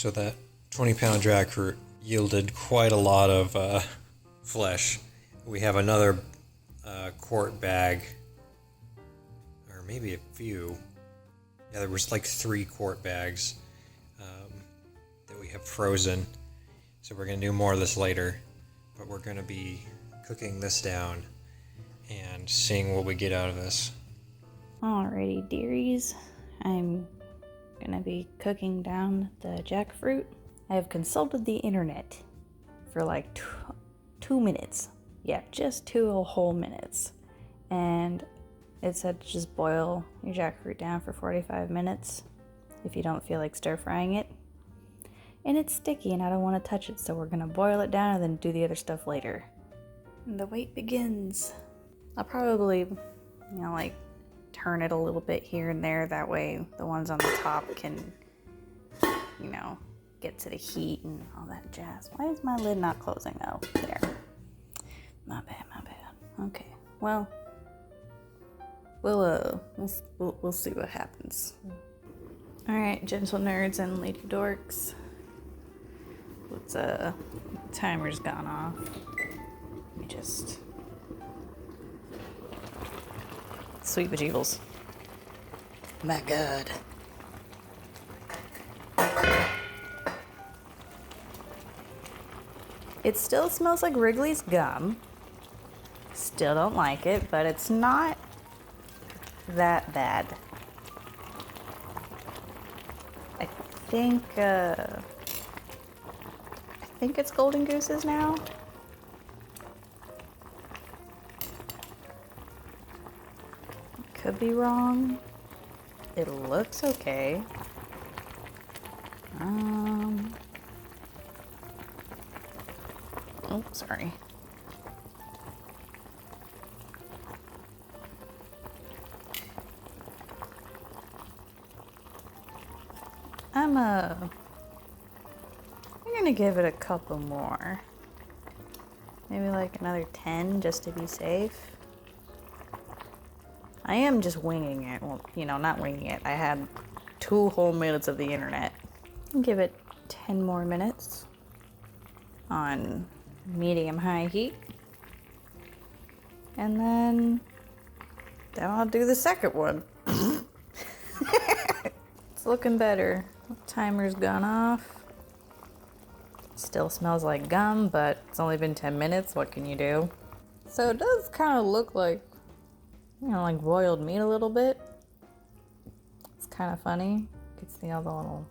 So that 20-pound jackfruit yielded quite a lot of flesh. We have another quart bag, or maybe a few. Yeah, there was like 3 quart bags that we have frozen. So we're going to do more of this later. But we're going to be cooking this down and seeing what we get out of this. Alrighty, dearies. I'm gonna be cooking down the jackfruit. I have consulted the internet for like 2 minutes. Yeah, just 2 whole minutes. And it said to just boil your jackfruit down for 45 minutes if you don't feel like stir frying it. And it's sticky and I don't want to touch it, so we're gonna boil it down and then do the other stuff later. And the wait begins. I'll probably, like turn it a little bit here and there. That way the ones on the top can, get to the heat and all that jazz. Why is my lid not closing? Oh, there. My bad. Okay, well, we'll see what happens. All right, gentle nerds and lady dorks. Timer's gone off. Let me just... Sweet bejeebles. My God. It still smells like Wrigley's gum. Still don't like it, but it's not that bad. I think it's Golden Goose's now. Could be wrong. It looks okay. Oh, sorry. I'm gonna give it a couple more. Maybe like another 10 just to be safe. I am just winging it. Well, not winging it. I had 2 whole minutes of the internet. Give it 10 more minutes on medium-high heat. And then I'll do the second one. It's looking better. Timer's gone off. Still smells like gum, but it's only been 10 minutes. What can you do? So it does kind of look like, like boiled meat a little bit. It's kind of funny. You can see all the little...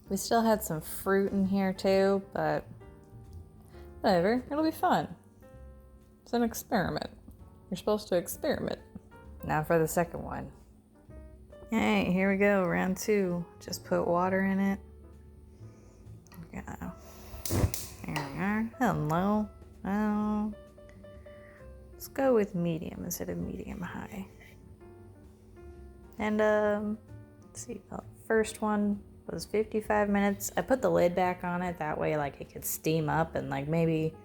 We still had some fruit in here too, but whatever. It'll be fun. It's an experiment. You're supposed to experiment. Now for the second one. Alright, here we go. Round 2. Just put water in it. Yeah. Here we are. Hello. Oh. Let's go with medium instead of medium-high. And let's see. The first one was 55 minutes. I put the lid back on it. That way, it could steam up and maybe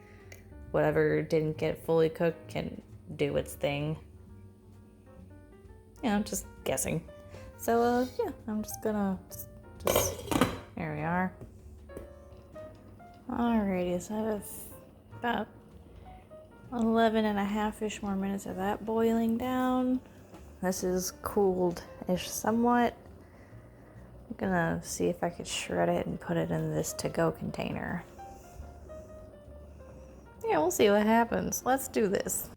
whatever didn't get fully cooked can do its thing. Just guessing. So, yeah, I'm just gonna there we are. Alrighty, so I have about 11 and a half-ish more minutes of that boiling down. This is cooled-ish somewhat. I'm gonna see if I could shred it and put it in this to-go container. Yeah, we'll see what happens. Let's do this.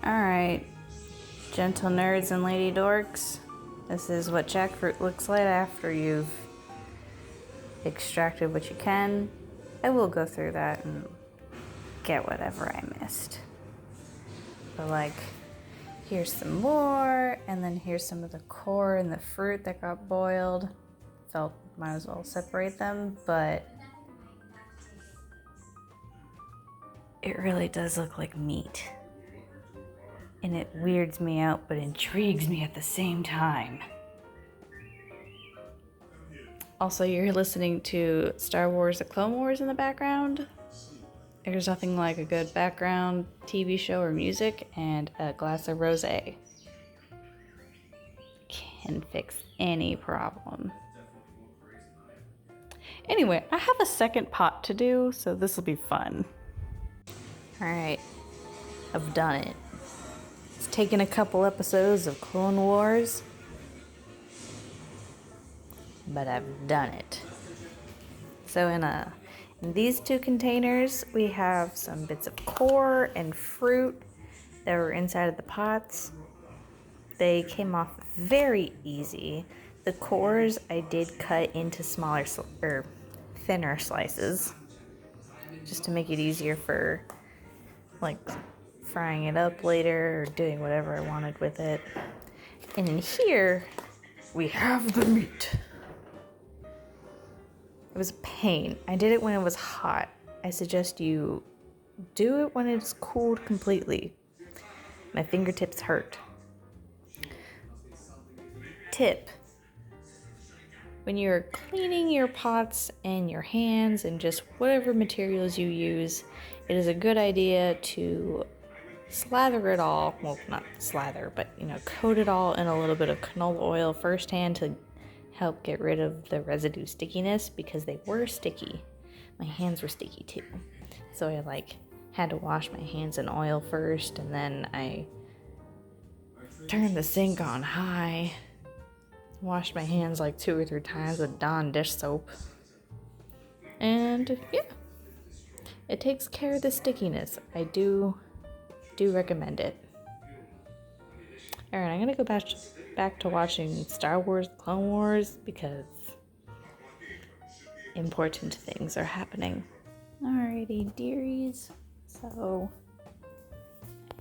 Alright, gentle nerds and lady dorks. This is what jackfruit looks like after you've extracted what you can. I will go through that and get whatever I missed. But here's some more, and then here's some of the core and the fruit that got boiled. Felt might as well separate them, but it really does look like meat. And it weirds me out, but intrigues me at the same time. Also, you're listening to Star Wars: The Clone Wars in the background. There's nothing like a good background TV show or music and a glass of rosé. can fix any problem. Anyway, I have a second pot to do, so this will be fun. Alright, I've done it. It's taken a couple episodes of Clone Wars, but I've done it. So in these two containers, we have some bits of core and fruit that were inside of the pots. They came off very easy. The cores I did cut into smaller or thinner slices, just to make it easier for like frying it up later or doing whatever I wanted with it. And in here, we have the meat. It was a pain. I did it when it was hot. I suggest you do it when it's cooled completely. My fingertips hurt. Tip: when you're cleaning your pots and your hands and just whatever materials you use, it is a good idea to slather it all, well, not slather, but coat it all in a little bit of canola oil firsthand to help get rid of the residue stickiness, because they were sticky. My hands were sticky too. So I had to wash my hands in oil first, and then I turned the sink on high, washed my hands 2 or 3 times with Dawn dish soap. And yeah, it takes care of the stickiness. I do recommend it. Alright, I'm gonna go back to watching Star Wars Clone Wars because important things are happening. Alrighty, dearies. So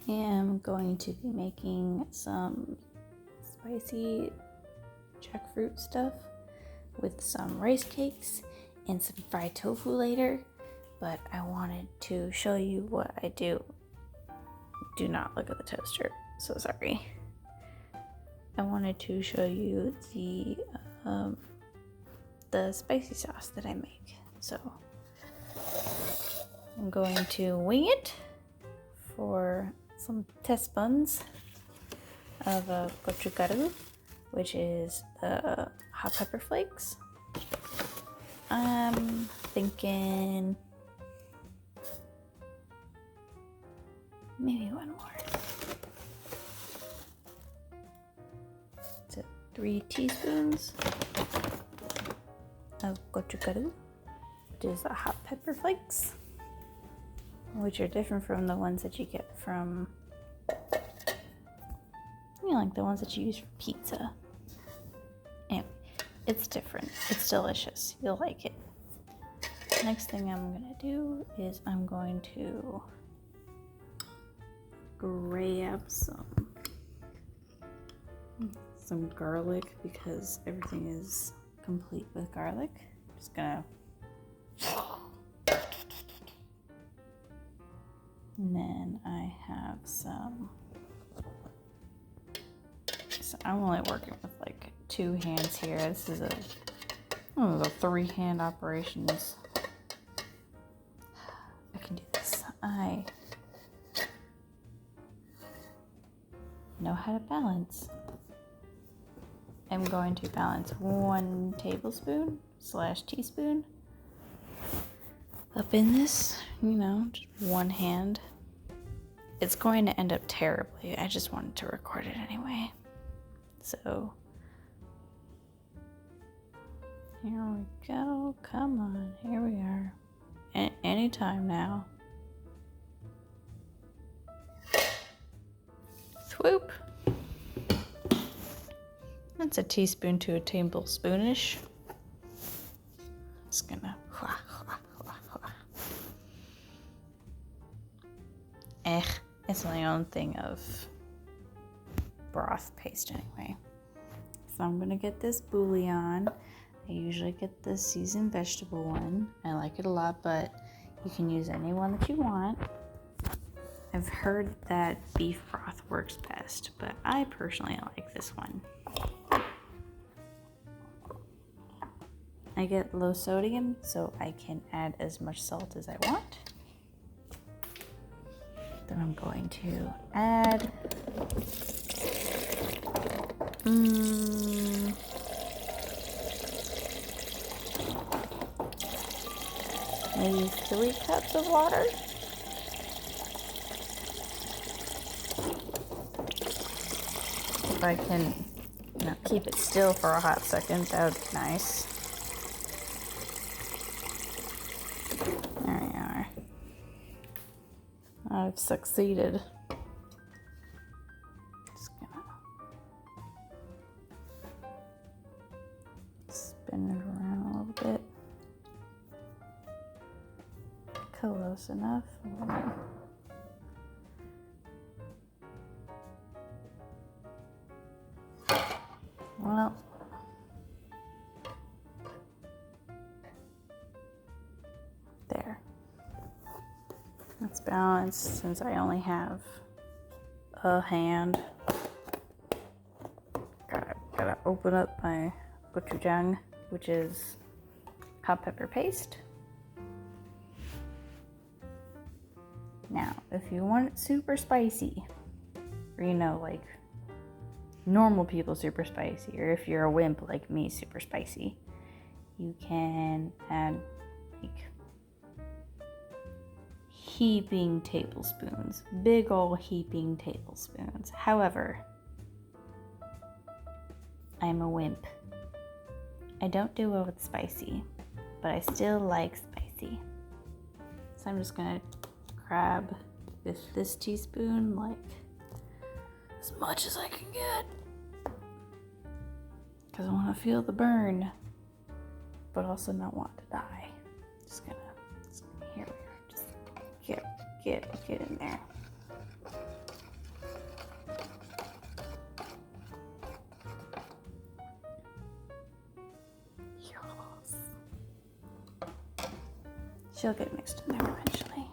I am going to be making some spicy jackfruit stuff with some rice cakes and some fried tofu later, but I wanted to show you what I do. Do not look at the toaster, so sorry. I wanted to show you the spicy sauce that I make. So I'm going to wing it for some test buns of gochugaru, which is the hot pepper flakes. I'm thinking maybe one more. So 3 teaspoons of gochugaru, which is the hot pepper flakes, which are different from the ones that you get from, like the ones that you use for pizza. Anyway, it's different. It's delicious. You'll like it. Next thing I'm gonna do is I'm going to grab some garlic, because everything is complete with garlic. Just gonna, and then I have some. So I'm only working with 2 hands here. This is a 3-hand operations. I can do this. I know how to balance. I'm going to balance 1 tablespoon / teaspoon up in this, just one hand. It's going to end up terribly. I just wanted to record it anyway. So here we go. Come on, here we are. Anytime now. Swoop. That's a teaspoon to a tablespoonish. Just gonna. It's my own thing of broth paste anyway. So I'm gonna get this bouillon. I usually get the seasoned vegetable one. I like it a lot, but you can use any one that you want. I've heard that beef broth works best, but I personally like this one. I get low sodium, so I can add as much salt as I want. Then I'm going to add Maybe 3 cups of water. If I can, keep it still for a hot second, that would be nice. There we are. I've succeeded. Just gonna spin it around a little bit. Close enough. Well, there. That's balanced since I only have a hand. Gotta open up my gochujang, which is hot pepper paste. Now, if you want it super spicy, or like normal people super spicy, or if you're a wimp like me super spicy, you can add like heaping tablespoons, big ol' heaping tablespoons. However, I'm a wimp. I don't do well with spicy, but I still like spicy. So I'm just gonna grab with this teaspoon like as much as I can get, because I want to feel the burn but also not want to die. Here we are, just get in there. Yes. She'll get mixed in there eventually.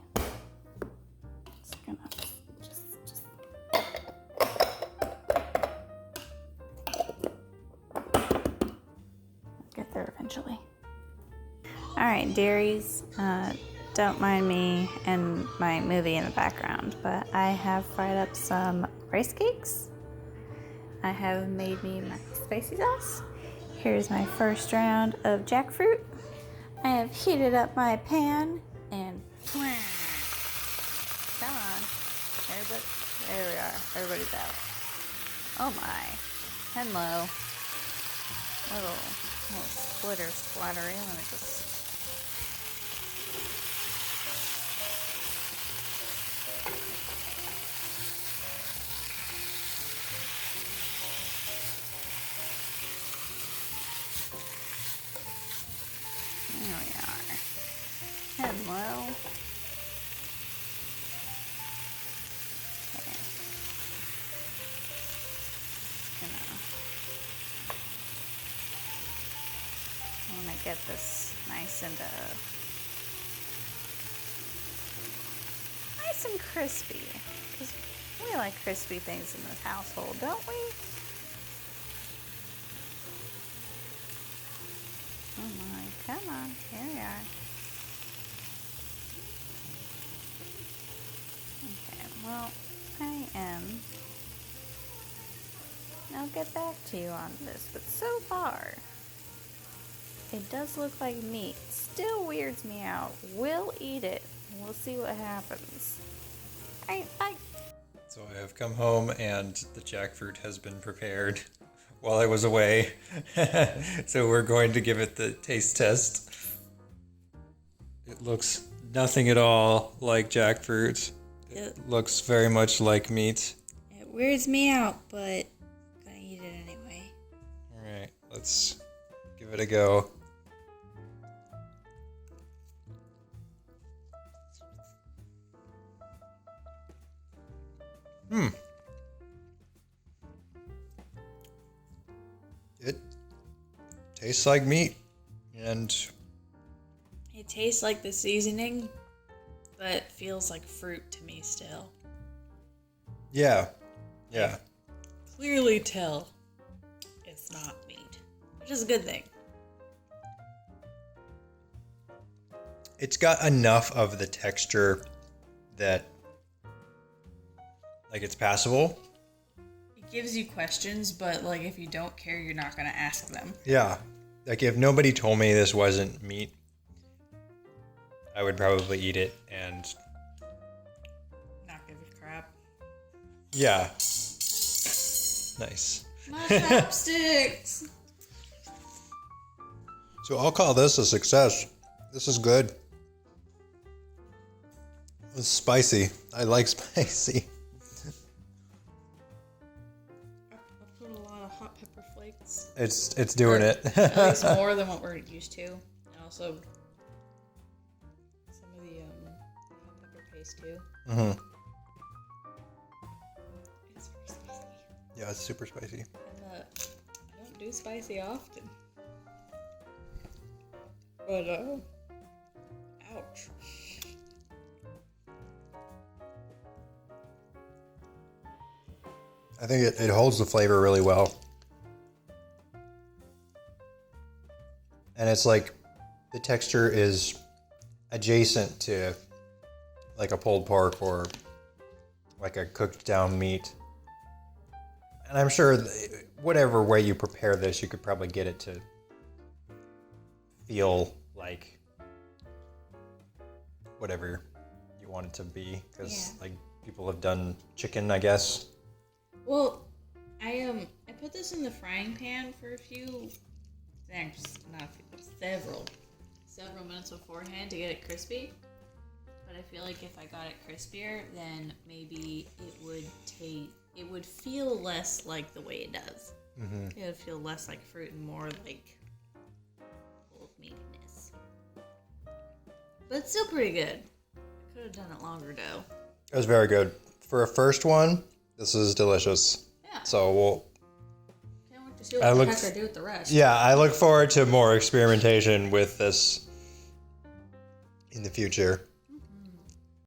Alright, dearies, don't mind me and my movie in the background, but I have fried up some rice cakes. I have made me my spicy sauce. Here's my first round of jackfruit. I have heated up my pan and come on, everybody, there we are, everybody's out. Oh my, hello. Little splitter splattery. Let me just. There we are. Hello. Okay. I want to get this nice and crispy, because we like crispy things in this household, don't we? Oh my, come on, here we are. Okay, well, I'll get back to you on this, but so far, it does look like meat. Still weirds me out. We'll eat it. We'll see what happens. Alright, bye. So I have come home and the jackfruit has been prepared while I was away. So we're going to give it the taste test. It looks nothing at all like jackfruit. It looks very much like meat. It weirds me out, but I'm gonna eat it anyway. Alright, let's give it a go. It tastes like meat, and it tastes like the seasoning, but feels like fruit to me still. yeah. Clearly tell it's not meat, which is a good thing. It's got enough of the texture that, like, it's passable. gives you questions, but like if you don't care, you're not gonna ask them. Yeah. Like if nobody told me this wasn't meat, I would probably eat it and Not give a crap. yeah. Nice. My chopsticks. So I'll call this a success. This is good. It's spicy. I like spicy. I put a lot of hot pepper flakes. It's doing it. At least more than what we're used to. And also some of the hot pepper paste too. Mm-hmm. It's very spicy. Yeah, it's super spicy. And I don't do spicy often. But ouch. I think it holds the flavor really well. And it's like the texture is adjacent to like a pulled pork or like a cooked down meat. And I'm sure whatever way you prepare this, you could probably get it to feel like whatever you want it to be. Because like people have done chicken, I guess. Well, I put this in the frying pan for several minutes beforehand to get it crispy. But I feel like if I got it crispier, then maybe it would feel less like the way it does. Mm-hmm. It would feel less like fruit and more like old meatiness. But it's still pretty good. I could have done it longer though. It was very good. For a first one, this is delicious. Yeah. So Can't wait to see what the heck I do with the rest. Yeah, I look forward to more experimentation with this in the future.